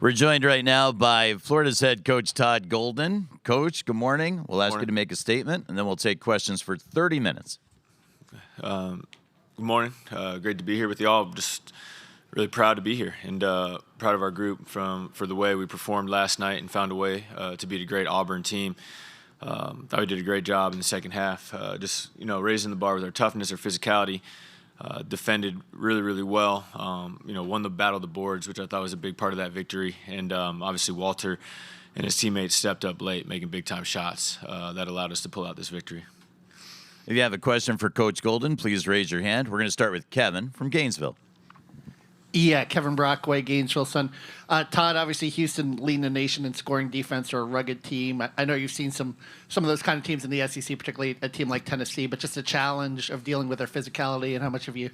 We're joined right now by Florida's head coach, Todd Golden. Coach, good morning. We'll ask you to make a statement, and then we'll take questions for 30 minutes. Good morning. Great to be here with you all. Just really proud to be here and proud of our group for the way we performed last night and found a way to beat a great Auburn team. Thought we did a great job in the second half, just raising the bar with our toughness, our physicality. Defended really, really well. Won the battle of the boards, which I thought was a big part of that victory. And obviously Walter and his teammates stepped up late, making big-time shots that allowed us to pull out this victory. If you have a question for Coach Golden, please raise your hand. We're going to start with Kevin from Gainesville. Yeah, Kevin Brockway, Gainesville son. Todd, obviously Houston leading the nation in scoring defense or a rugged team. I know you've seen some of those kind of teams in the SEC, particularly a team like Tennessee, but just the challenge of dealing with their physicality and how much have you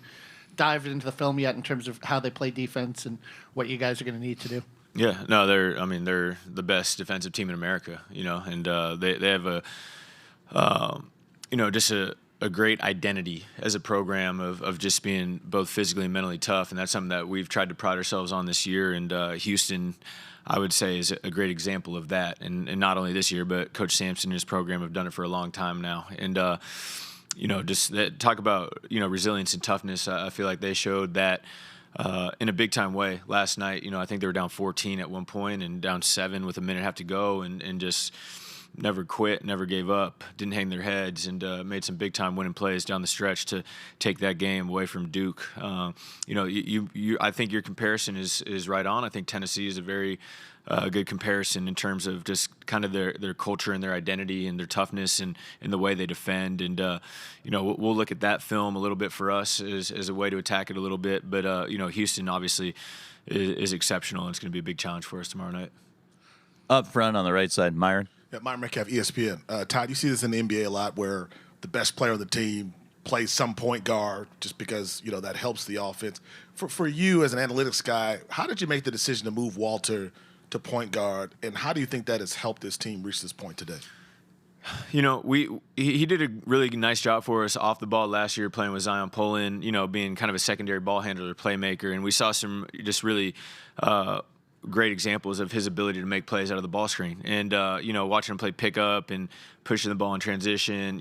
dived into the film yet in terms of how they play defense and what you guys are going to need to do? Yeah, no, they're the best defensive team in America, and they have just a great identity as a program of just being both physically and mentally tough, and that's something that we've tried to pride ourselves on this year. And Houston, I would say, is a great example of that. And not only this year, but Coach Sampson and his program have done it for a long time now. And talk about resilience and toughness. I feel like they showed that in a big time way last night. I think they were down 14 at one point and down 7 with a minute and a half to go, and just never quit, never gave up, didn't hang their heads, and made some big-time winning plays down the stretch to take that game away from Duke. I think your comparison is right on. I think Tennessee is a very good comparison in terms of just kind of their culture and their identity and their toughness and the way they defend. And we'll look at that film a little bit for us as a way to attack it a little bit. But Houston obviously is exceptional, and it's going to be a big challenge for us tomorrow night. Up front on the right side, Myron. Yeah, Myron Metcalf, ESPN. Todd, you see this in the NBA a lot where the best player of the team plays some point guard just because, that helps the offense. For you as an analytics guy, how did you make the decision to move Walter to point guard, and how do you think that has helped this team reach this point today? He did a really nice job for us off the ball last year playing with Zion Poland, being kind of a secondary ball handler, playmaker, and we saw some just really great examples of his ability to make plays out of the ball screen. And, watching him play pickup and pushing the ball in transition,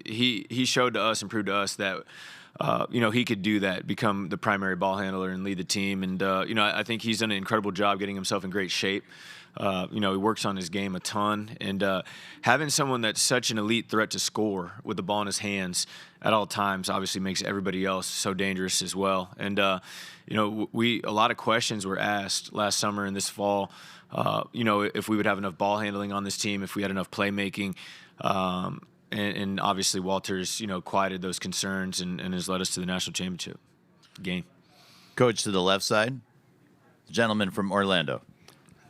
he showed to us and proved to us that, he could do that, become the primary ball handler and lead the team. And, I think he's done an incredible job getting himself in great shape. He works on his game a ton. And having someone that's such an elite threat to score with the ball in his hands at all times obviously makes everybody else so dangerous as well. And, a lot of questions were asked last summer and this fall, if we would have enough ball handling on this team, if we had enough playmaking. And obviously Walter's, quieted those concerns and has led us to the national championship game. Coach to the left side, the gentleman from Orlando.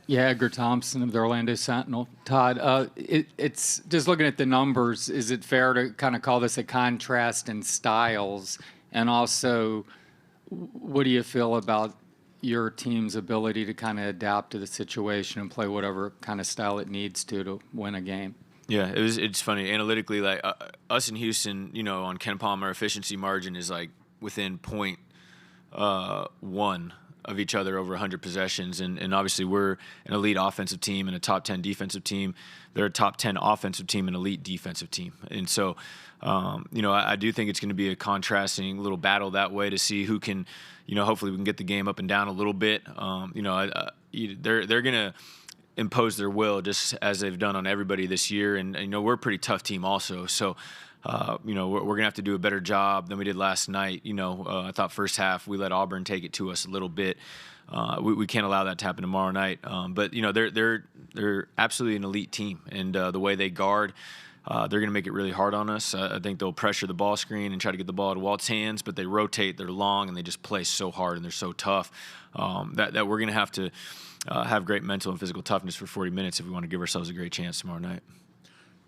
Yeah, Edgar Thompson of the Orlando Sentinel. Todd, it's just looking at the numbers, is it fair to kind of call this a contrast in styles? And also, what do you feel about your team's ability to kind of adapt to the situation and play whatever kind of style it needs to win a game? Yeah, it's funny. Analytically, like us in Houston, on Ken Palm, our efficiency margin is like within 0.1 of each other over 100 possessions. And obviously we're an elite offensive team and a top 10 defensive team. They're a top 10 offensive team and elite defensive team. And so, I do think it's going to be a contrasting little battle that way to see who can, hopefully we can get the game up and down a little bit. They're going to impose their will just as they've done on everybody this year. And we're a pretty tough team also. So, we're going to have to do a better job than we did last night. I thought first half we let Auburn take it to us a little bit. We can't allow that to happen tomorrow night. But they're absolutely an elite team, and the way they guard, they're going to make it really hard on us. I think they'll pressure the ball screen and try to get the ball to Walt's hands, but they rotate, they're long, and they just play so hard and they're so tough that we're going to have to have great mental and physical toughness for 40 minutes if we want to give ourselves a great chance tomorrow night.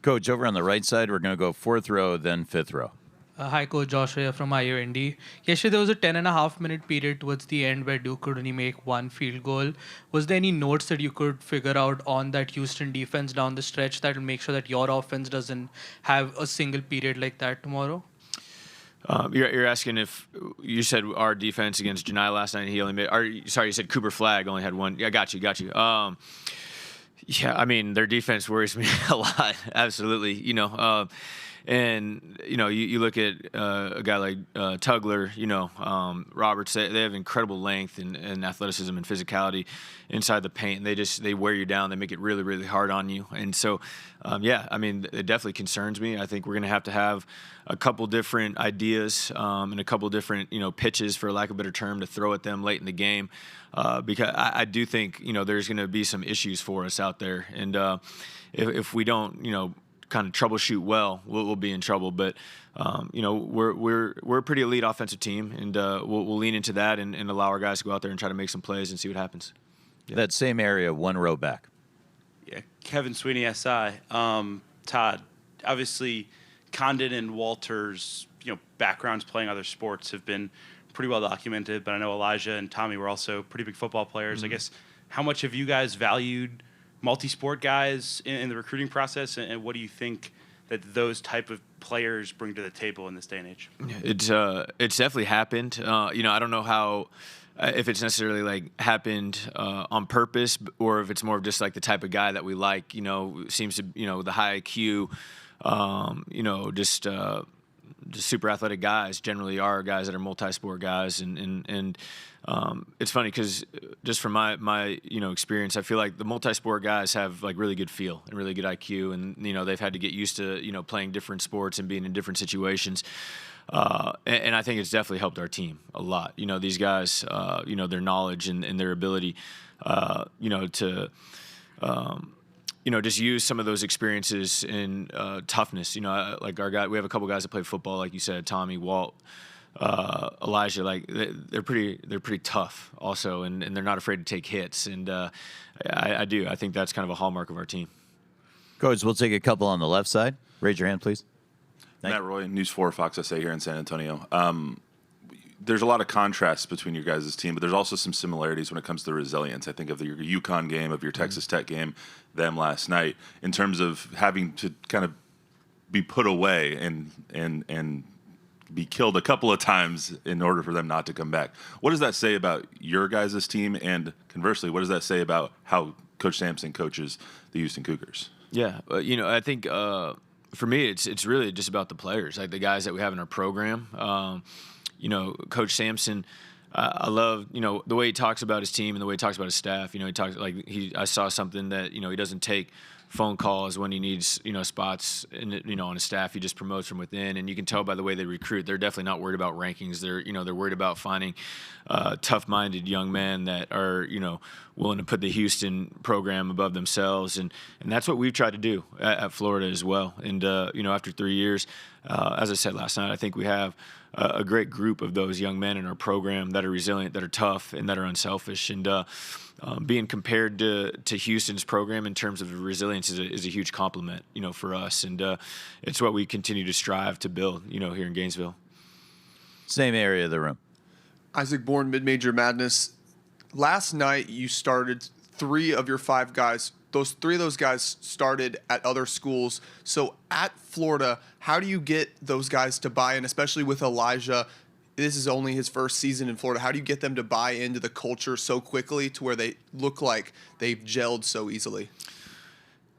Coach, over on the right side, we're going to go fourth row, then fifth row. Hi, Coach Joshua from IUND. Yesterday, there was a 10.5-minute period towards the end where Duke could only make one field goal. Was there any notes that you could figure out on that Houston defense down the stretch that will make sure that your offense doesn't have a single period like that tomorrow? You're asking if you said our defense against Janai last night. He only made. Sorry, you said Cooper Flagg only had one. Yeah, got you. Yeah, I mean their defense worries me a lot. Absolutely, and you look at a guy like Tugler, Roberts. They have incredible length and athleticism and physicality inside the paint. They wear you down. They make it really, really hard on you. And so, I mean, it definitely concerns me. I think we're going to have a couple different ideas and a couple different pitches, for lack of a better term, to throw at them late in the game, because I do think there's going to be some issues for us out there, and if we don't kind of troubleshoot well, we'll be in trouble. But we're a pretty elite offensive team, and we'll lean into that and allow our guys to go out there and try to make some plays and see what happens. Yeah. That same area, one row back. Yeah, Kevin Sweeney, SI. Todd, obviously, Condon and Walter's backgrounds playing other sports have been pretty well documented. But I know Elijah and Tommy were also pretty big football players. Mm-hmm. I guess, how much have you guys valued multi-sport guys in the recruiting process, and what do you think that those type of players bring to the table in this day and age? It's definitely happened. I don't know how, if it's necessarily like happened on purpose, or if it's more of just like the type of guy that we like. Seems to the high IQ, just super athletic guys generally are guys that are multi-sport guys, and it's funny because just from my experience, I feel like the multi-sport guys have like really good feel and really good IQ, and they've had to get used to playing different sports and being in different situations, and I think it's definitely helped our team a lot. These guys, their knowledge and their ability, to just use some of those experiences in toughness. Like our guy, we have a couple guys that play football, like you said, Tommy, Walt, Elijah. Like they're pretty tough also, and they're not afraid to take hits. And I think that's kind of a hallmark of our team. Coach, we'll take a couple on the left side. Raise your hand, please. Matt Roy, News 4 Fox SA here in San Antonio. There's a lot of contrasts between your guys' team, but there's also some similarities when it comes to resilience. I think of your UConn game, of your Texas Tech game, them last night, in terms of having to kind of be put away and be killed a couple of times in order for them not to come back. What does that say about your guys' team? And conversely, what does that say about how Coach Sampson coaches the Houston Cougars? Yeah, I think for me, it's really just about the players, like the guys that we have in our program. Coach Sampson, I love, the way he talks about his team and the way he talks about his staff. He talks I saw something that, he doesn't take phone calls when he needs, spots on his staff. He just promotes from within, and you can tell by the way they recruit. They're definitely not worried about rankings. They're worried about finding tough-minded young men that are, willing to put the Houston program above themselves, and that's what we've tried to do at Florida as well. And after 3 years, as I said last night, I think we have a great group of those young men in our program that are resilient, that are tough, and that are unselfish. And being compared to Houston's program in terms of resilience is a huge compliment, for us. And it's what we continue to strive to build, here in Gainesville. Same area of the room. Isaac Bourne, Mid-Major Madness. Last night you started 3 of your 5 guys. Three of those guys started at other schools. So at Florida, how do you get those guys to buy in, especially with Elijah? This is only his first season in Florida. How do you get them to buy into the culture so quickly to where they look like they've gelled so easily?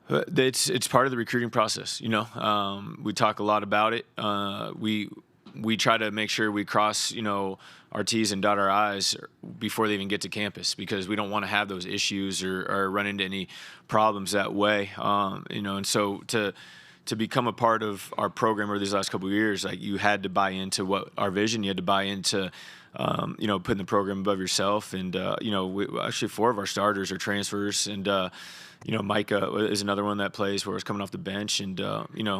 It's part of the recruiting process. We talk a lot about it. We try to make sure we cross, our T's and dot our I's before they even get to campus, because we don't want to have those issues or run into any problems that way. And so to become a part of our program over these last couple of years, like, you had to buy into what our vision. You had to buy into, putting the program above yourself. And, actually 4 of our starters are transfers, and, Micah is another one that plays for us coming off the bench. And,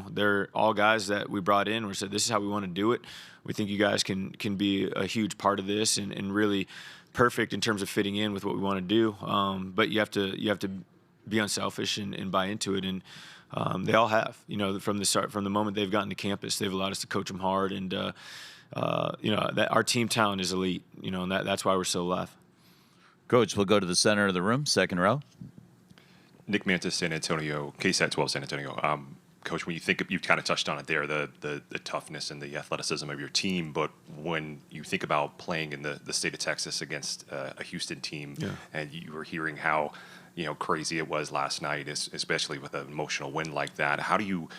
they're all guys that we brought in. We said, this is how we want to do it. We think you guys can be a huge part of this and really perfect in terms of fitting in with what we want to do. But you have to be unselfish and buy into it. And they all have, from the start, from the moment they've gotten to campus, they've allowed us to coach them hard. And, that our team talent is elite, and that's why we're still alive. Coach, we'll go to the center of the room, second row. Nick Mantis, San Antonio, KSAT 12 San Antonio. Coach, when you think you've kind of touched on it there, the toughness and the athleticism of your team, but when you think about playing in the state of Texas against a Houston team, and you were hearing how crazy it was last night, especially with an emotional win like that, how do you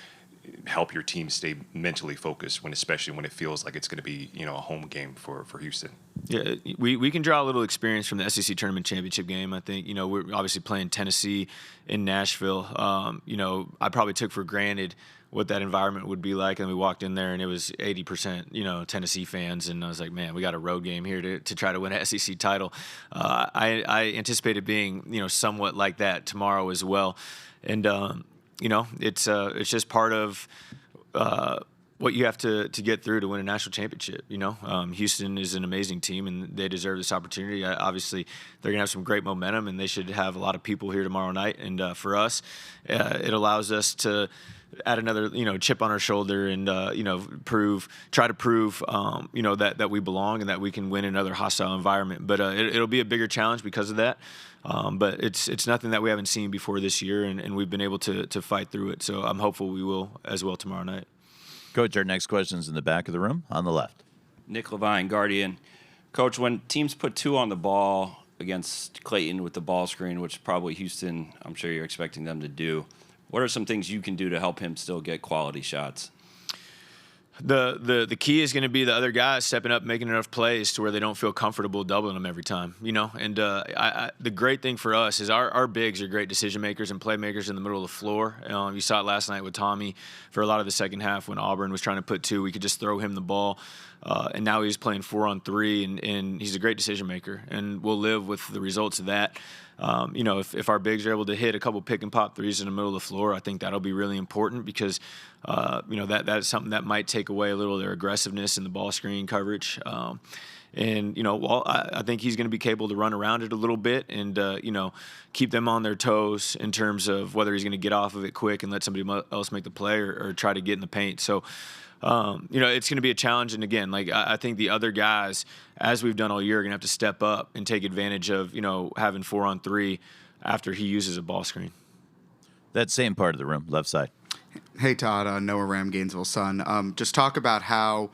help your team stay mentally focused especially when it feels like it's going to be a home game for Houston? Yeah, we can draw a little experience from the SEC tournament championship game. I think we're obviously playing Tennessee in Nashville. I probably took for granted what that environment would be like, and we walked in there and it was 80% Tennessee fans, and I was like, man, we got a road game here to try to win an SEC title. I anticipated being somewhat like that tomorrow as well, and it's just part of what you have to get through to win a national championship. Houston is an amazing team, and they deserve this opportunity. Obviously, they're going to have some great momentum, and they should have a lot of people here tomorrow night. And for us, it allows us to add another chip on our shoulder and try to prove that we belong and that we can win in another hostile environment. But it'll be a bigger challenge because of that. But it's nothing that we haven't seen before this year, and we've been able to fight through it. So I'm hopeful we will as well tomorrow night. Coach, our next question's in the back of the room on the left. Nick Levine, Guardian. Coach, when teams put 2 on the ball against Clayton with the ball screen, which probably Houston, I'm sure you're expecting them to do, what are some things you can do to help him still get quality shots? The key is going to be the other guys stepping up, making enough plays to where they don't feel comfortable doubling them every time, And the great thing for us is our bigs are great decision makers and playmakers in the middle of the floor. You saw it last night with Tommy for a lot of the second half when Auburn was trying to put 2. We could just throw him the ball, and now he's playing 4-on-3, and he's a great decision maker, and we'll live with the results of that. If our bigs are able to hit a couple pick and pop threes in the middle of the floor, I think that'll be really important because, that's something that might take away a little of their aggressiveness in the ball screen coverage. I think he's going to be capable to run around it a little bit and, keep them on their toes in terms of whether he's going to get off of it quick and let somebody else make the play or try to get in the paint. So, it's going to be a challenge. And again, I think the other guys, as we've done all year, are going to have to step up and take advantage of, having 4-on-3 after he uses a ball screen. That same part of the room, left side. Hey, Todd, Noah Ram, Gainesville Sun. Just talk about how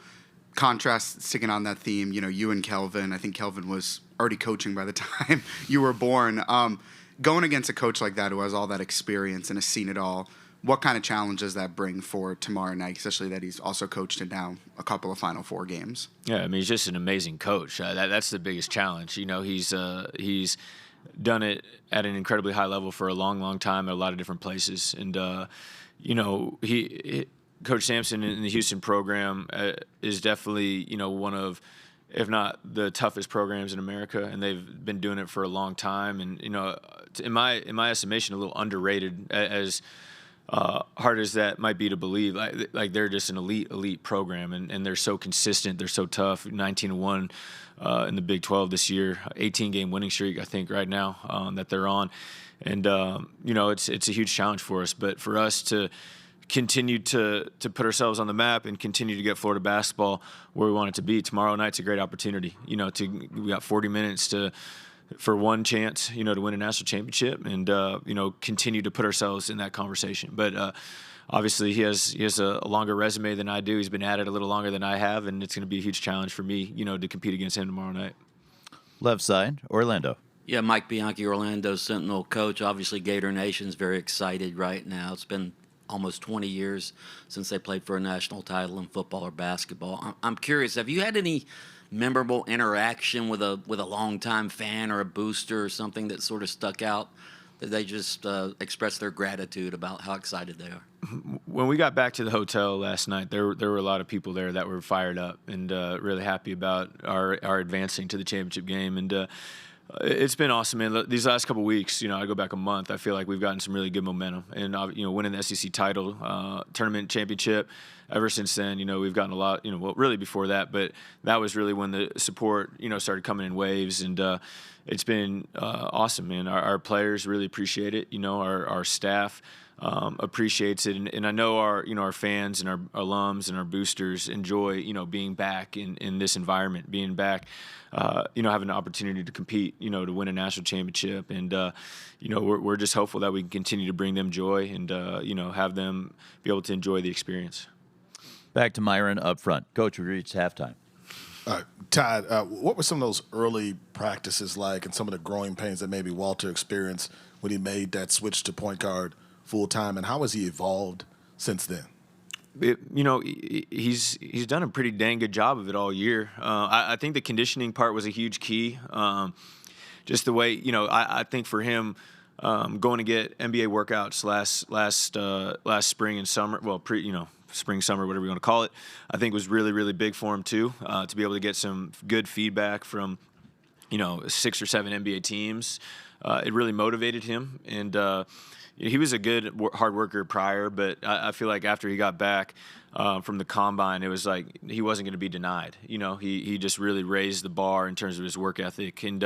contrast, sticking on that theme, you and Kelvin, I think Kelvin was already coaching by the time you were born. Going against a coach like that who has all that experience and has seen it all, what kind of challenges that bring for tomorrow night, especially that he's also coached in now a couple of Final Four games? Yeah, he's just an amazing coach. That's the biggest challenge. He's done it at an incredibly high level for a long, long time at a lot of different places. And, Coach Sampson in the Houston program is definitely, one of, if not the toughest programs in America, and they've been doing it for a long time. And, in my estimation, a little underrated as hard as that might be to believe. Like they're just an elite program, and they're so consistent. They're so tough. 19-1 in the Big 12 this year, 18-game winning streak, I think, right now that they're on. And, it's a huge challenge for us. But for us to continue to put ourselves on the map and continue to get Florida basketball where we want it to be, tomorrow night's a great opportunity. We got 40 minutes for one chance, to win a national championship and, continue to put ourselves in that conversation. But obviously he has a longer resume than I do. He's been at it a little longer than I have, and it's going to be a huge challenge for me, to compete against him tomorrow night. Left side, Orlando. Yeah, Mike Bianchi, Orlando Sentinel coach. Obviously, Gator Nation's very excited right now. It's been almost 20 years since they played for a national title in football or basketball. I'm curious, have you had any memorable interaction with a longtime fan or a booster or something that sort of stuck out, that they just expressed their gratitude about how excited they are? When we got back to the hotel last night, there were a lot of people there that were fired up and really happy about our advancing to the championship game. And it's been awesome, man. These last couple of weeks, I go back a month, I feel like we've gotten some really good momentum. And, winning the SEC title, tournament championship, ever since then, we've gotten a lot, well, really before that, but that was really when the support, started coming in waves. And it's been awesome, man. Our players really appreciate it. Our staff appreciates it, and I know our fans and our alums and our boosters enjoy being back in this environment, being back, having an opportunity to compete, to win a national championship, and we're just hopeful that we can continue to bring them joy and have them be able to enjoy the experience. Back to Myron up front. Coach, we reached halftime. Todd, what were some of those early practices like, and some of the growing pains that maybe Walter experienced when he made that switch to point guard full time, and how has he evolved since then? He's done a pretty dang good job of it all year. I think the conditioning part was a huge key. Just the way I think for him, going to get NBA workouts last spring and summer, spring, summer, whatever you want to call it, I think was really, really big for him too, to be able to get some good feedback from 6 or 7 NBA teams. It really motivated him, and he was a good hard worker prior, but I feel like after he got back from the combine, it was like he wasn't going to be denied. He just really raised the bar in terms of his work ethic, and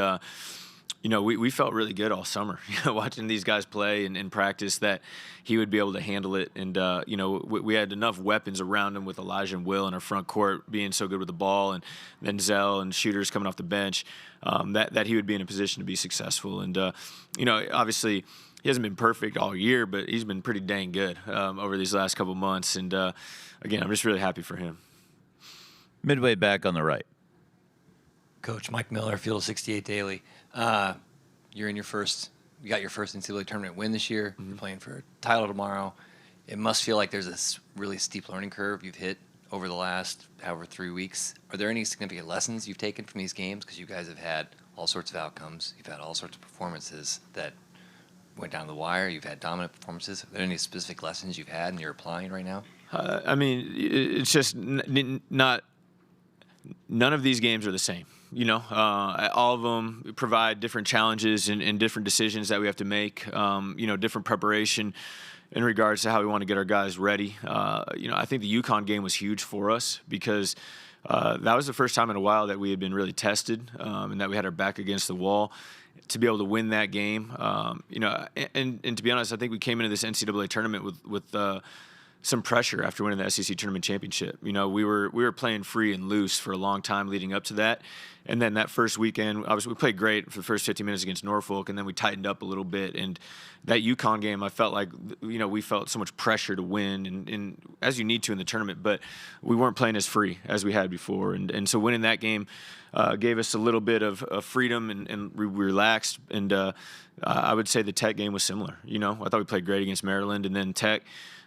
we felt really good all summer, watching these guys play and practice, that he would be able to handle it. And, we had enough weapons around him with Elijah and Will in our front court being so good with the ball, and then Zell and shooters coming off the bench, that he would be in a position to be successful. And, obviously he hasn't been perfect all year, but he's been pretty dang good over these last couple months. And, again, I'm just really happy for him. Midway back on the right. Coach Mike Miller, Field 68 Daily. You got your first NCAA tournament win this year. You're playing for a title tomorrow. It must feel like there's this really steep learning curve you've hit over the last 3 weeks. Are there any significant lessons you've taken from these games? Because you guys have had all sorts of outcomes. You've had all sorts of performances that went down the wire. You've had dominant performances. Are there any specific lessons you've had and you're applying right now? It's just not. None of these games are the same. All of them provide different challenges and different decisions that we have to make. Different preparation in regards to how we want to get our guys ready. I think the UConn game was huge for us because that was the first time in a while that we had been really tested, and that we had our back against the wall. To be able to win that game, and to be honest, I think we came into this NCAA tournament with some pressure after winning the SEC tournament championship. We were playing free and loose for a long time leading up to that. And then that first weekend, we played great for the first 15 minutes against Norfolk, and then we tightened up a little bit. And that UConn game, I felt like, we felt so much pressure to win, and as you need to in the tournament, but we weren't playing as free as we had before. And so winning that game gave us a little bit of freedom, and we relaxed. And I would say the Tech game was similar. I thought we played great against Maryland, and then Tech,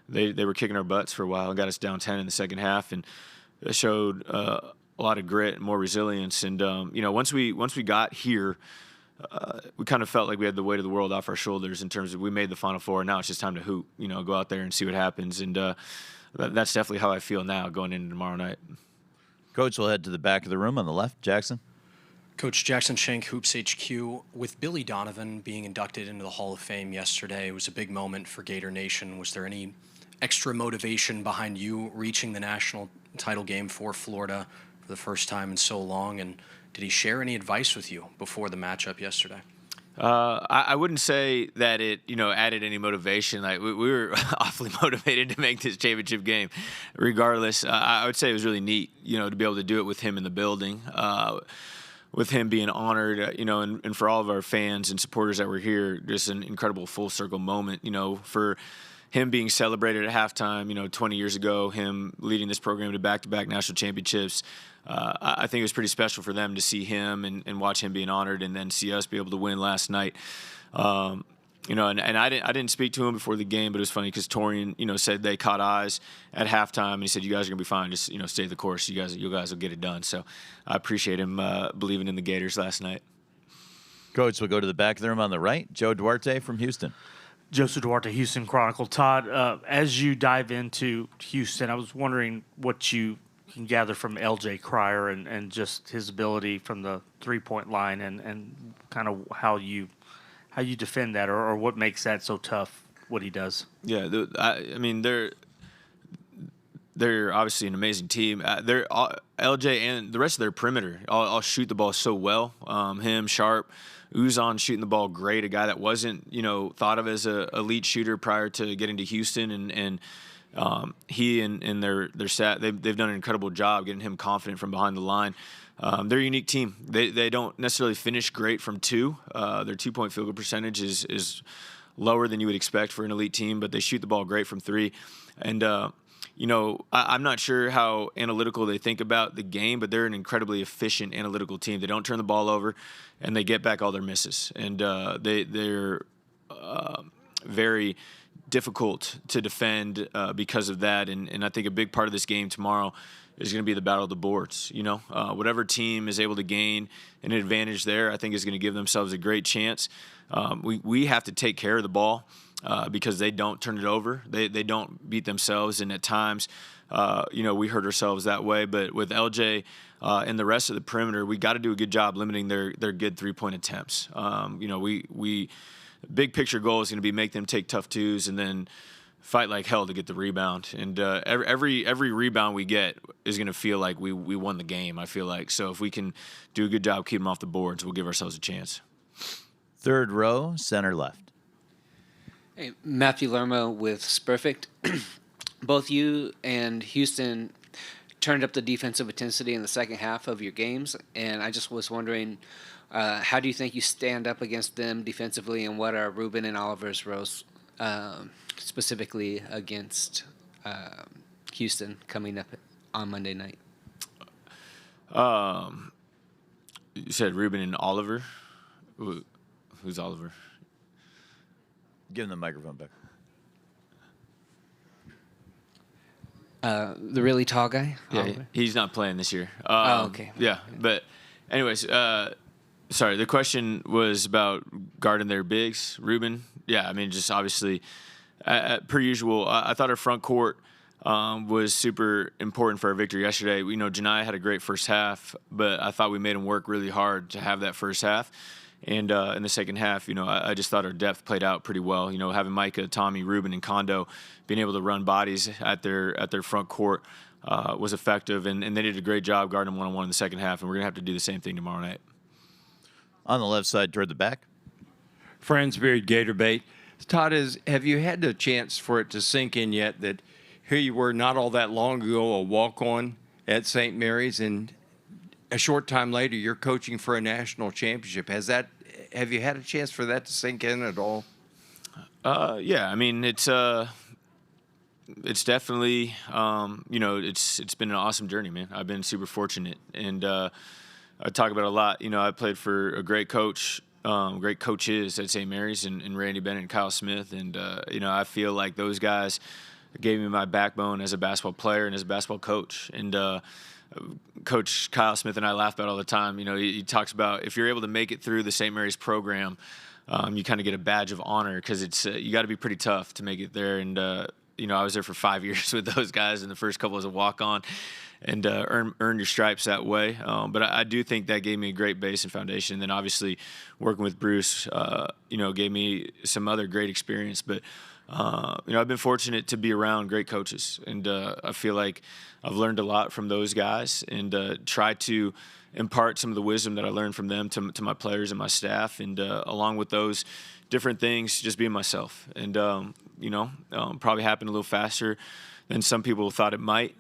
they were kicking our butts for a while and got us down 10 in the second half, and it showed a lot of grit and more resilience. And once we got here, we kind of felt like we had the weight of the world off our shoulders in terms of we made the Final Four. Now it's just time to hoop. Go out there and see what happens. And that's definitely how I feel now going into tomorrow night. Coach, we'll head to the back of the room on the left. Jackson. Coach Jackson Schenk, Hoops HQ. With Billy Donovan being inducted into the Hall of Fame yesterday, it was a big moment for Gator Nation. Was there any extra motivation behind you reaching the national title game for Florida for the first time in so long? And did he share any advice with you before the matchup yesterday? I wouldn't say that it, added any motivation. Like we were awfully motivated to make this championship game. Regardless, I would say it was really neat, to be able to do it with him in the building, with him being honored, and for all of our fans and supporters that were here, just an incredible full circle moment, for him being celebrated at halftime, 20 years ago, him leading this program to back-to-back national championships. I think it was pretty special for them to see him and watch him being honored, and then see us be able to win last night. And I didn't speak to him before the game, but it was funny because Torian, said they caught eyes at halftime, and he said, "You guys are gonna be fine. Just stay the course. You guys will get it done." So I appreciate him believing in the Gators last night. Coach, we'll go to the back of the room on the right. Joe Duarte from Houston. Joseph Duarte, Houston Chronicle. Todd, as you dive into Houston, I was wondering what you can gather from L.J. Cryer and just his ability from the three-point line and kind of how you defend that or what makes that so tough, what he does. Yeah, they're obviously an amazing team. They're LJ and the rest of their perimeter all shoot the ball so well. Him, Sharp, Uzan shooting the ball great. A guy that wasn't thought of as a elite shooter prior to getting to Houston, and he and their staff they've done an incredible job getting him confident from behind the line. They're a unique team. They don't necessarily finish great from two. Their 2-point field goal percentage is lower than you would expect for an elite team, but they shoot the ball great from three. And I'm not sure how analytical they think about the game, but they're an incredibly efficient analytical team. They don't turn the ball over, and they get back all their misses. And they're very difficult to defend because of that. And I think a big part of this game tomorrow is going to be the battle of the boards. Whatever team is able to gain an advantage there, I think is going to give themselves a great chance. We have to take care of the ball. Because they don't turn it over. They don't beat themselves. And at times, we hurt ourselves that way. But with LJ and the rest of the perimeter, we got to do a good job limiting their good 3-point attempts. We big picture goal is going to be make them take tough twos and then fight like hell to get the rebound. And every rebound we get is going to feel like we won the game, I feel like. So if we can do a good job keeping them off the boards, we'll give ourselves a chance. Third row, center left. Hey, Matthew Lerma with Spurfict. Both you and Houston turned up the defensive intensity in the second half of your games, and I just was wondering, how do you think you stand up against them defensively, and what are Ruben and Oliver's roles specifically against Houston coming up on Monday night? You said Ruben and Oliver? Who's Oliver? Give him the microphone back. The really tall guy? Yeah, he's not playing this year. Okay. Yeah, but anyways, sorry, the question was about guarding their bigs. Ruben? Yeah, I mean, just obviously, per usual, I thought our front court was super important for our victory yesterday. Janai had a great first half, but I thought we made him work really hard to have that first half. And in the second half, I just thought our depth played out pretty well. Having Micah, Tommy, Ruben, and Kondo being able to run bodies at their front court was effective, and they did a great job guarding them one-on-one in the second half, and we're going to have to do the same thing tomorrow night. On the left side toward the back. Fransbury, Gator Bait. Todd, have you had the chance for it to sink in yet that here you were not all that long ago, a walk-on at St. Mary's, and a short time later, you're coaching for a national championship. Have you had a chance for that to sink in at all? Yeah, I mean, it's definitely, it's been an awesome journey, man. I've been super fortunate, and I talk about it a lot. I played for a great coach, great coaches at St. Mary's, and Randy Bennett and Kyle Smith, and I feel like those guys gave me my backbone as a basketball player and as a basketball coach, and Coach Kyle Smith and I laugh about it all the time. He talks about if you're able to make it through the St. Mary's program, you kind of get a badge of honor because it's you got to be pretty tough to make it there. And I was there for 5 years with those guys, and the first couple as a walk-on, and earn your stripes that way. But I do think that gave me a great base and foundation. And then obviously working with Bruce, gave me some other great experience. But I've been fortunate to be around great coaches, and I feel like I've learned a lot from those guys, and try to impart some of the wisdom that I learned from them to my players and my staff, and along with those different things, just being myself. And probably happened a little faster than some people thought it might,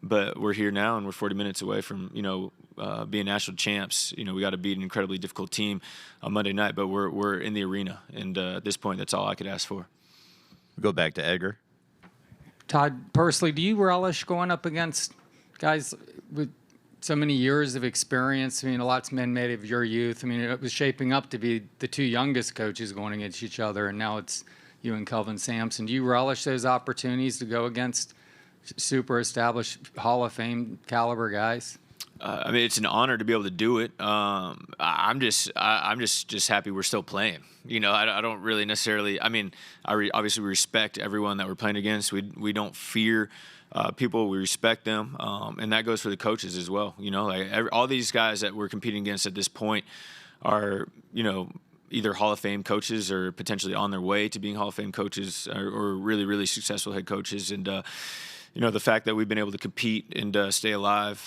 but we're here now, and we're 40 minutes away from being national champs. We got to beat an incredibly difficult team on Monday night, but we're in the arena, and at this point, that's all I could ask for. We'll go back to Edgar. Todd, personally, do you relish going up against guys with so many years of experience? I mean, a lot's been made of your youth. I mean, it was shaping up to be the two youngest coaches going against each other, and now it's you and Kelvin Sampson. Do you relish those opportunities to go against super established Hall of Fame caliber guys? I mean, it's an honor to be able to do it. I'm just happy we're still playing. I don't really necessarily. I mean, obviously we respect everyone that we're playing against. We don't fear people. We respect them, and that goes for the coaches as well. All these guys that we're competing against at this point are either Hall of Fame coaches or potentially on their way to being Hall of Fame coaches, or really really successful head coaches, and the fact that we've been able to compete and stay alive,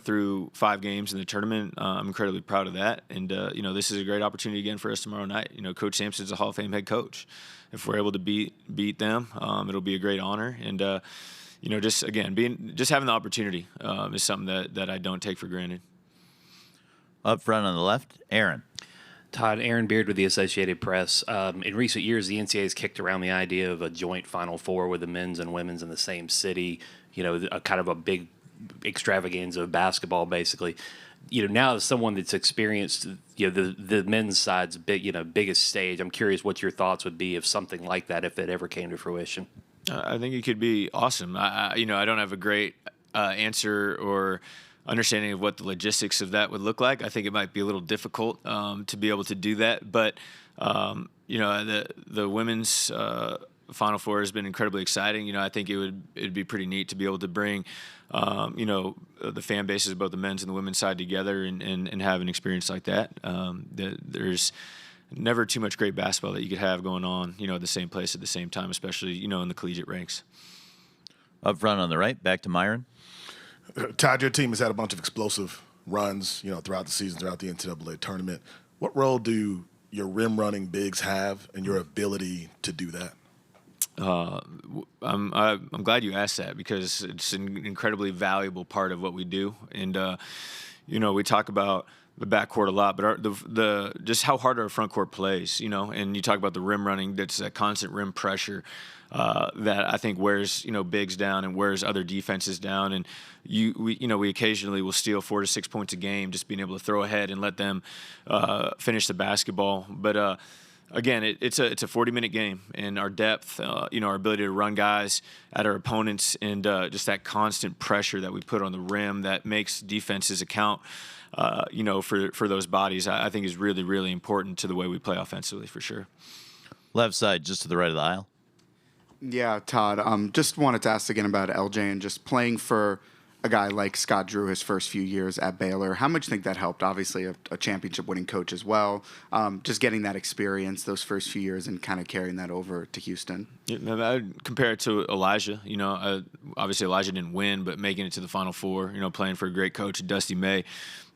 through 5 games in the tournament, I'm incredibly proud of that. And, this is a great opportunity again for us tomorrow night. Coach Sampson's a Hall of Fame head coach. If we're able to beat them, it'll be a great honor. And, just having the opportunity is something that I don't take for granted. Up front on the left, Aaron. Todd, Aaron Beard with the Associated Press. In recent years, the NCAA has kicked around the idea of a joint Final Four with the men's and women's in the same city, a kind of a big extravaganza of basketball, basically. Now as someone that's experienced, the men's side's biggest stage, I'm curious what your thoughts would be if something like that, if it ever came to fruition. I think it could be awesome. I don't have a great answer or understanding of what the logistics of that would look like. I think it might be a little difficult to be able to do that. But, the women's Final Four has been incredibly exciting. I think it'd be pretty neat to be able to bring, the fan bases of both the men's and the women's side together and have an experience like that. There's never too much great basketball that you could have going on, at the same place at the same time, especially, in the collegiate ranks. Up front on the right, back to Myron. Todd, your team has had a bunch of explosive runs, throughout the season, throughout the NCAA tournament. What role do your rim running bigs have in your ability to do that? I'm glad you asked that because it's an incredibly valuable part of what we do. And, we talk about the backcourt a lot, but the just how hard our front court plays, and you talk about the rim running, that's that constant rim pressure that I think wears, bigs down and wears other defenses down. And we occasionally will steal 4 to 6 points a game, just being able to throw ahead and let them finish the basketball. But again, it's a 40-minute game, and our depth, our ability to run guys at our opponents, and just that constant pressure that we put on the rim that makes defenses account, for those bodies, I think is really, really important to the way we play offensively, for sure. Left side, just to the right of the aisle. Yeah, Todd, just wanted to ask again about LJ and just playing for a guy like Scott Drew his first few years at Baylor. How much do you think that helped? Obviously, a championship-winning coach as well. Just getting that experience those first few years and kind of carrying that over to Houston. Yeah, I'd compare it to Elijah. Obviously Elijah didn't win, but making it to the Final Four, playing for a great coach, Dusty May.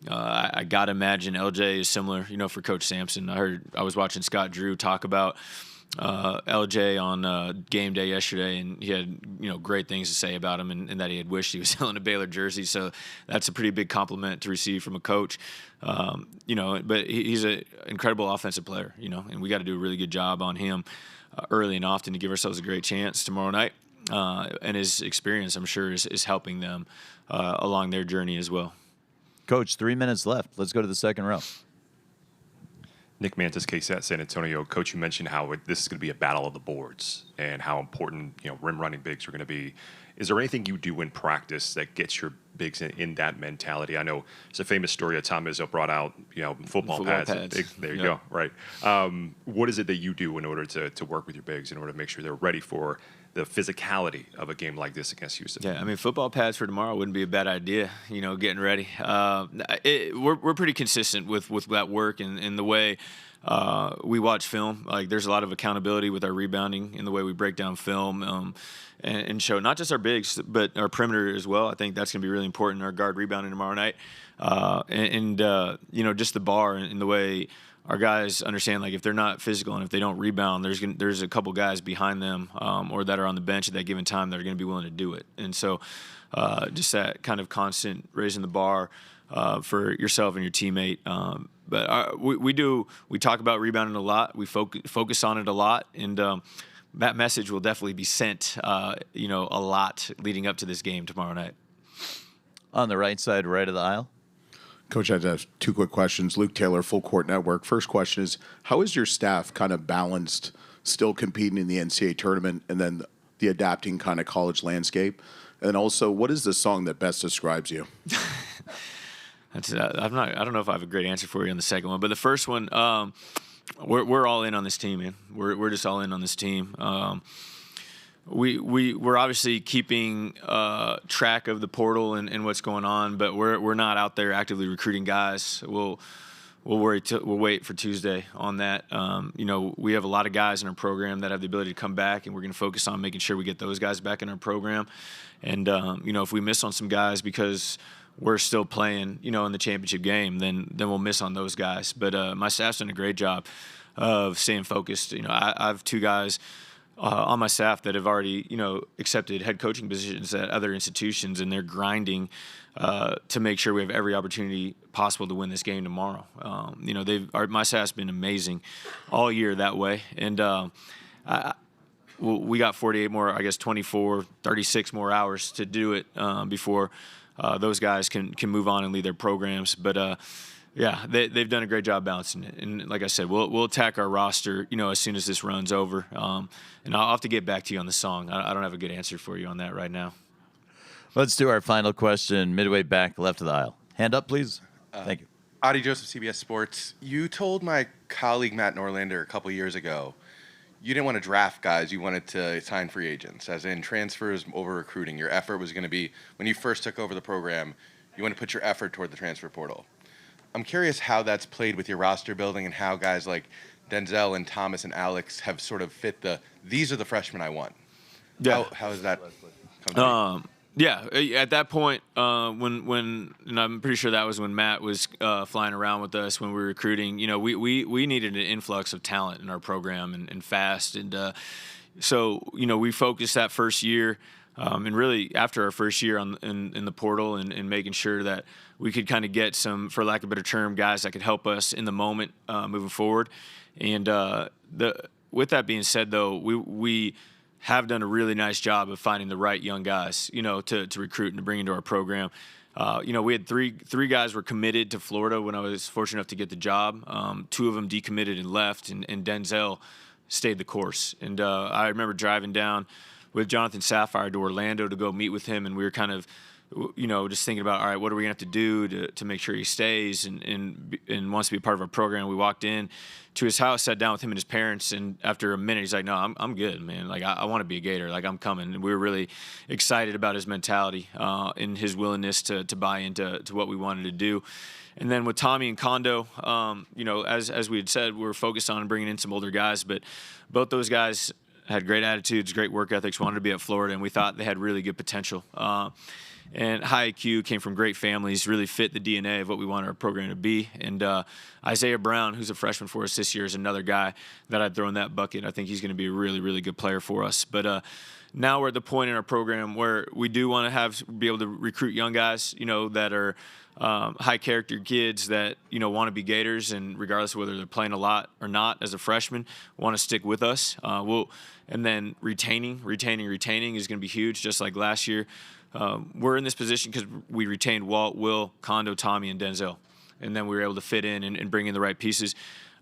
I got to imagine LJ is similar, for Coach Sampson. I was watching Scott Drew talk about LJ on game day yesterday, and he had great things to say about him, and that he had wished he was selling a Baylor jersey. So that's a pretty big compliment to receive from a coach. But he's an incredible offensive player, and we got to do a really good job on him early and often to give ourselves a great chance tomorrow night. And his experience, I'm sure, is helping them along their journey as well. Coach, 3 minutes left. Let's go to the second row. Nick Mantis, KSAT San Antonio. Coach, you mentioned how this is going to be a battle of the boards and how important rim running bigs are going to be. Is there anything you do in practice that gets your bigs in that mentality? I know it's a famous story that Tom Izzo brought out. Football pads. There you go. Right. What is it that you do in order to work with your bigs in order to make sure they're ready for the physicality of a game like this against Houston? Yeah, football pads for tomorrow wouldn't be a bad idea, getting ready. We're pretty consistent with that work and the way we watch film. Like, there's a lot of accountability with our rebounding in the way we break down film and show not just our bigs, but our perimeter as well. I think that's going to be really important, our guard rebounding tomorrow night. Just the bar and the way our guys understand, like, if they're not physical and if they don't rebound, there's a couple guys behind them or that are on the bench at that given time that are going to be willing to do it. And so just that kind of constant raising the bar for yourself and your teammate. But we talk about rebounding a lot. We focus on it a lot. And that message will definitely be sent, a lot leading up to this game tomorrow night. On the right side, right of the aisle. Coach, I have 2 quick questions. Luke Taylor, Full Court Network. First question is, how is your staff kind of balanced, still competing in the NCAA tournament and then the adapting kind of college landscape? And also, what is the song that best describes you? I don't know if I have a great answer for you on the second one, but the first one, we're all in on this team, man. We're just all in on this team. We're obviously keeping track of the portal and what's going on, but we're not out there actively recruiting guys. We'll we'll wait for Tuesday on that. We have a lot of guys in our program that have the ability to come back, and we're going to focus on making sure we get those guys back in our program. And if we miss on some guys because we're still playing, in the championship game, then we'll miss on those guys. But my staff's done a great job of staying focused. I have 2 guys on my staff that have already, accepted head coaching positions at other institutions, and they're grinding to make sure we have every opportunity possible to win this game tomorrow. My staff's been amazing all year that way, and we got 48 more, 24, 36 more hours to do it before those guys can move on and lead their programs. But they've done a great job balancing it. And like I said, we'll attack our roster, as soon as this run's over. And I'll have to get back to you on the song. I don't have a good answer for you on that right now. Let's do our final question, midway back left of the aisle. Hand up, please. Thank you. Adi Joseph, CBS Sports. You told my colleague Matt Norlander a couple years ago you didn't want to draft guys, you wanted to sign free agents, as in transfers over recruiting. Your effort was going to be, when you first took over the program, you want to put your effort toward the transfer portal. I'm curious how that's played with your roster building and how guys like Denzel and Thomas and Alex have sort of fit these are the freshmen I want. Yeah. How has that come to be? At that point, and I'm pretty sure that was when Matt was flying around with us when we were recruiting. We needed an influx of talent in our program and fast, and so we focused that first year, and really after our first year in the portal and making sure that we could kind of get some, for lack of a better term, guys that could help us in the moment moving forward. And with that being said, though, we have done a really nice job of finding the right young guys, to recruit and to bring into our program. We had three guys were committed to Florida when I was fortunate enough to get the job. 2 of them decommitted and left, and Denzel stayed the course. And I remember driving down with Jonathan Sapphire to Orlando to go meet with him, and we were kind of, just thinking about, all right, what are we going to have to do to make sure he stays and wants to be a part of our program. We walked in to his house, sat down with him and his parents, and after a minute, he's like, no, I'm good, man. Like, I want to be a Gator. Like, I'm coming. And we were really excited about his mentality and his willingness to buy into what we wanted to do. And then with Tommy and Kondo, as we had said, we were focused on bringing in some older guys, but both those guys had great attitudes, great work ethics, wanted to be at Florida, and we thought they had really good potential. And high IQ, came from great families, really fit the DNA of what we want our program to be. And Isaiah Brown, who's a freshman for us this year, is another guy that I'd throw in that bucket. I think he's going to be a really, really good player for us. But now we're at the point in our program where we do want to be able to recruit young guys, that are high character kids that, want to be Gators, and regardless of whether they're playing a lot or not as a freshman, want to stick with us. And then retaining is going to be huge, just like last year. We're in this position because we retained Walt, Will, Kondo, Tommy, and Denzel. And then we were able to fit in and bring in the right pieces.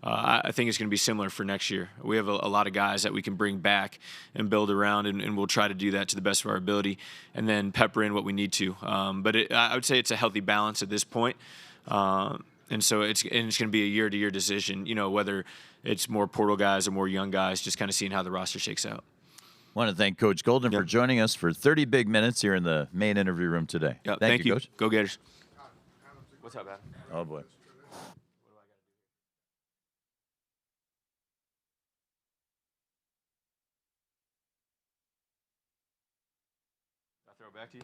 I think it's going to be similar for next year. We have a lot of guys that we can bring back and build around, and we'll try to do that to the best of our ability and then pepper in what we need to. But I would say it's a healthy balance at this point. And so it's going to be a year-to-year decision, whether it's more portal guys or more young guys, just kind of seeing how the roster shakes out. I want to thank Coach Golden for joining us for 30 big minutes here in the main interview room today. Yep, thank you, Coach. Go Gators. What's up, Adam? Oh, boy. I'll throw it back to you.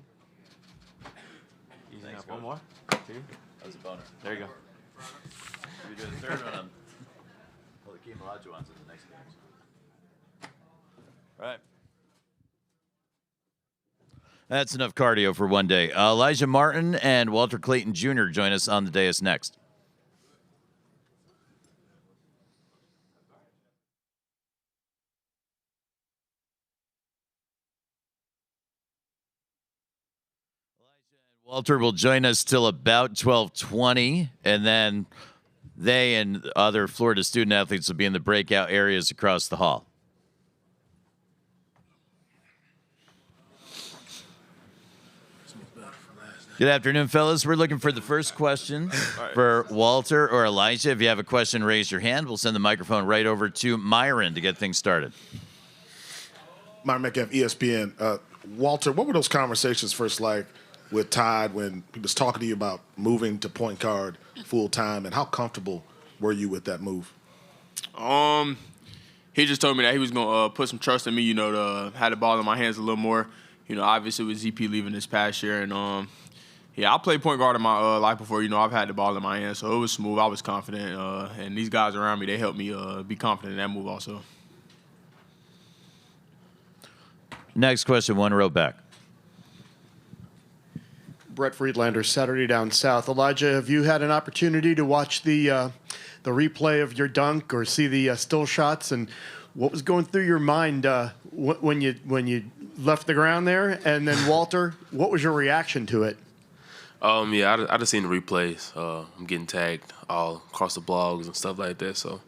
Easy Thanks, enough. One Coach. more? 2? That was a boner. There you go. We do the third one. Well, the Keem Olajuwon's in the next game. All right. That's enough cardio for one day. Elijah Martin and Walter Clayton Jr. join us on the dais next. Walter will join us till about 12:20, and then they and other Florida student athletes will be in the breakout areas across the hall. Good afternoon, fellas. We're looking for the first question for Walter or Elijah. If you have a question, raise your hand. We'll send the microphone right over to Myron to get things started. Myron Metcalf, ESPN. Walter, what were those conversations first like with Todd when he was talking to you about moving to point guard full time, and how comfortable were you with that move? He just told me that he was gonna put some trust in me, to have the ball in my hands a little more. Obviously with ZP leaving this past year, and I played point guard in my life before. I've had the ball in my hands, so it was smooth. I was confident, and these guys around me, they helped me be confident in that move also. Next question, one row back. Brett Friedlander, Saturday Down South. Elijah, have you had an opportunity to watch the replay of your dunk or see the still shots, and what was going through your mind when you left the ground there? And then Walter, what was your reaction to it? Yeah, I just seen the replays. I'm getting tagged all across the blogs and stuff like that. So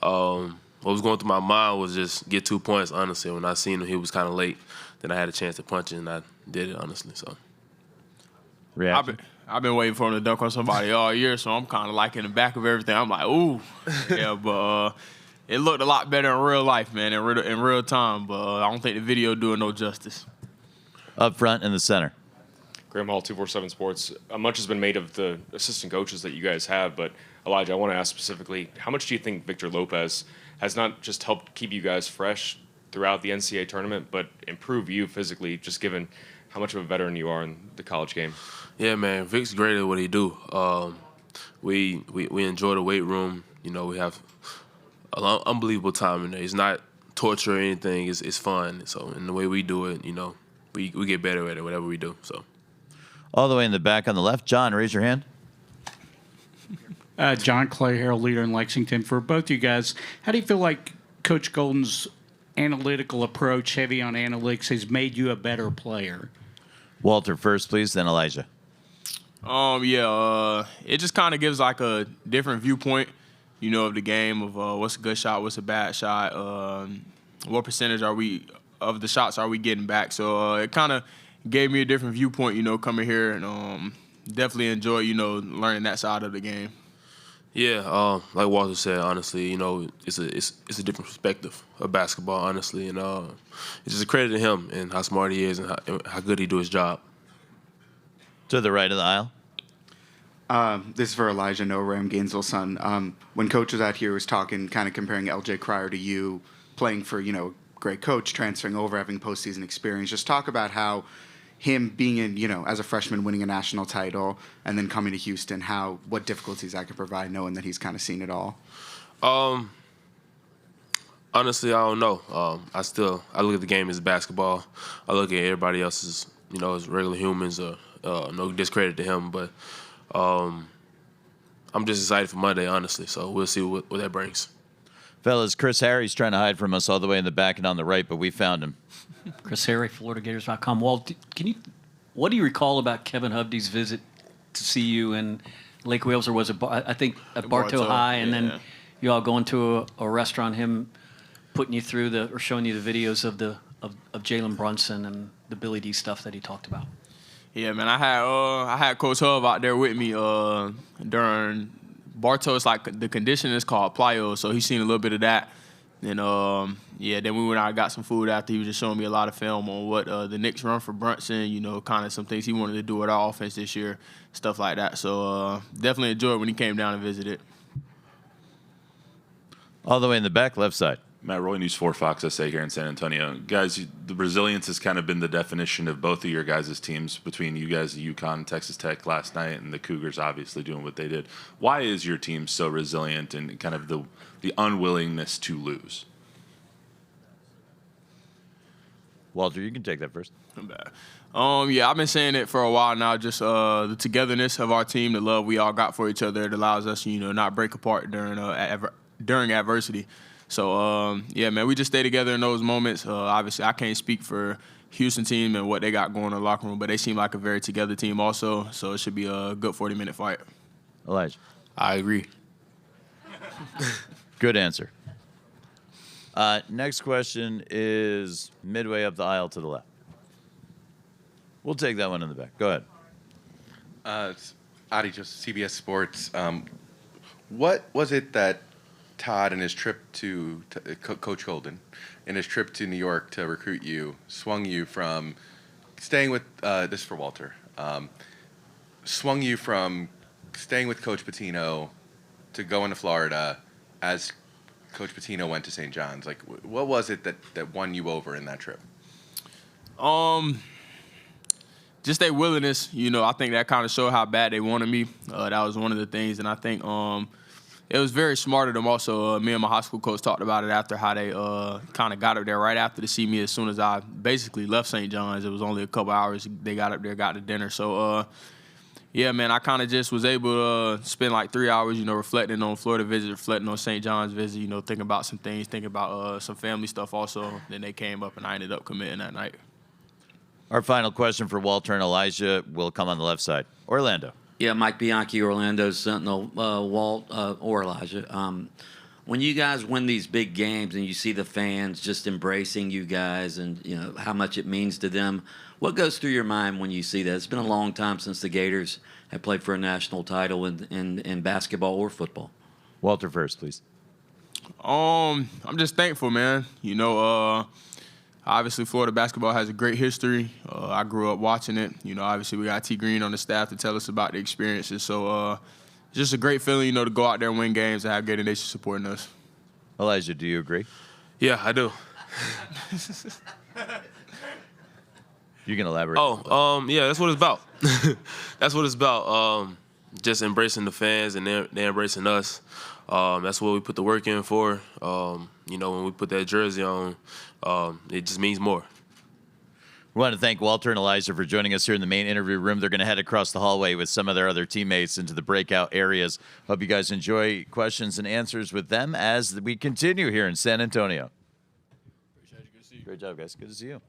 what was going through my mind was just get 2 points, honestly. When I seen him, he was kind of late. Then I had a chance to punch it, and I did it, honestly. So reaction? I've been waiting for him to dunk on somebody all year, so I'm kind of like in the back of everything. I'm like, ooh. Yeah, but it looked a lot better in real life, man, in real time. But I don't think the video doing no justice. Up front in the center. Graham Hall, 247 Sports. Much has been made of the assistant coaches that you guys have, but Elijah, I want to ask specifically, how much do you think Victor Lopez has not just helped keep you guys fresh throughout the NCAA tournament, but improve you physically, just given how much of a veteran you are in the college game? Yeah, man, Vic's great at what he do. We enjoy the weight room. We have an unbelievable time in there. It's not torture or anything. It's fun. So, in the way we do it, we get better at it, whatever we do. So, all the way in the back on the left, John, raise your hand. John Clay, Herald Leader in Lexington. For both you guys, how do you feel like Coach Golden's analytical approach, heavy on analytics, has made you a better player? Walter first, please, then Elijah. It just kind of gives like a different viewpoint, of the game, of what's a good shot, what's a bad shot, what percentage of the shots are we getting back. So it kind of gave me a different viewpoint, coming here, and definitely enjoy, learning that side of the game. Yeah, like Walter said, honestly, it's a different perspective of basketball, honestly, and it's just a credit to him and how smart he is and how good he do his job. To the right of the aisle. This is for Elijah, Noah Ram, Gainesville Sun. When Coach was out here, was talking, kind of comparing LJ Cryer to you, playing for, a great coach, transferring over, having postseason experience. Just talk about how him being in, as a freshman, winning a national title, and then coming to Houston, what difficulties that could provide, knowing that he's kind of seen it all. Honestly, I don't know. I look at the game as basketball. I look at everybody else as, as regular humans. No discredit to him, but I'm just excited for Monday, honestly. So we'll see what that brings. Fellas, Chris Harry's trying to hide from us all the way in the back and on the right, but we found him. Chris Harry, FloridaGators.com. Walt, what do you recall about Kevin Hovde's visit to see you in Lake Wales, or was it, I think, at Bartow High, and then you all going to a restaurant, him putting you through or showing you the videos of Jalen Brunson and the Billy D stuff that he talked about? Yeah, man, I had Coach Hub out there with me during Bartow. It's like the condition is called plyo, so he's seen a little bit of that. And then we went out and got some food after. He was just showing me a lot of film on what the Knicks run for Brunson, kind of some things he wanted to do with our offense this year, stuff like that. So definitely enjoyed when he came down and visited. All the way in the back, left side. Matt Roy, News 4 Fox SA here in San Antonio. Guys, the resilience has kind of been the definition of both of your guys' teams, between you guys, UConn, Texas Tech last night, and the Cougars obviously doing what they did. Why is your team so resilient and kind of the unwillingness to lose? Walter, you can take that first. I've been saying it for a while now, just the togetherness of our team, the love we all got for each other. It allows us, not break apart during adversity. So, man, we just stay together in those moments. Obviously, I can't speak for Houston team and what they got going in the locker room, but they seem like a very together team also, so it should be a good 40-minute fight. Elijah. I agree. Good answer. Next question is midway up the aisle to the left. We'll take that one in the back. Go ahead. It's Adi, just CBS Sports. What was it that Todd and his trip to Coach Golden and his trip to New York to recruit you swung you from staying with this is for Walter, swung you from staying with Coach Pitino to go into Florida as Coach Pitino went to St. John's? Like, what was it that won you over in that trip? Just their willingness. I think that kind of showed how bad they wanted me. That was one of the things, and I think it was very smart of them also. Me and my high school coach talked about it after how they kind of got up there right after to see me as soon as I basically left St. John's. It was only a couple hours. They got up there, got to dinner. So, yeah, man, I kind of just was able to spend like 3 hours, reflecting on Florida visit, reflecting on St. John's visit, thinking about some things, thinking about some family stuff also. Then they came up, and I ended up committing that night. Our final question for Walter and Elijah will come on the left side. Orlando. Yeah, Mike Bianchi, Orlando Sentinel, Walt or Elijah. When you guys win these big games and you see the fans just embracing you guys and how much it means to them, what goes through your mind when you see that? It's been a long time since the Gators have played for a national title in basketball or football. Walter first, please. I'm just thankful, man. Obviously, Florida basketball has a great history. I grew up watching it. Obviously, we got T. Green on the staff to tell us about the experiences. So, just a great feeling, to go out there and win games and have Gator Nation supporting us. Elijah, do you agree? Yeah, I do. You can elaborate. Yeah, that's what it's about. That's what it's about. Just embracing the fans and they're embracing us. That's what we put the work in for. When we put that jersey on, it just means more. We want to thank Walter and Elijah for joining us here in the main interview room. They're going to head across the hallway with some of their other teammates into the breakout areas. Hope you guys enjoy questions and answers with them as we continue here in San Antonio. Great job, guys. Good to see you.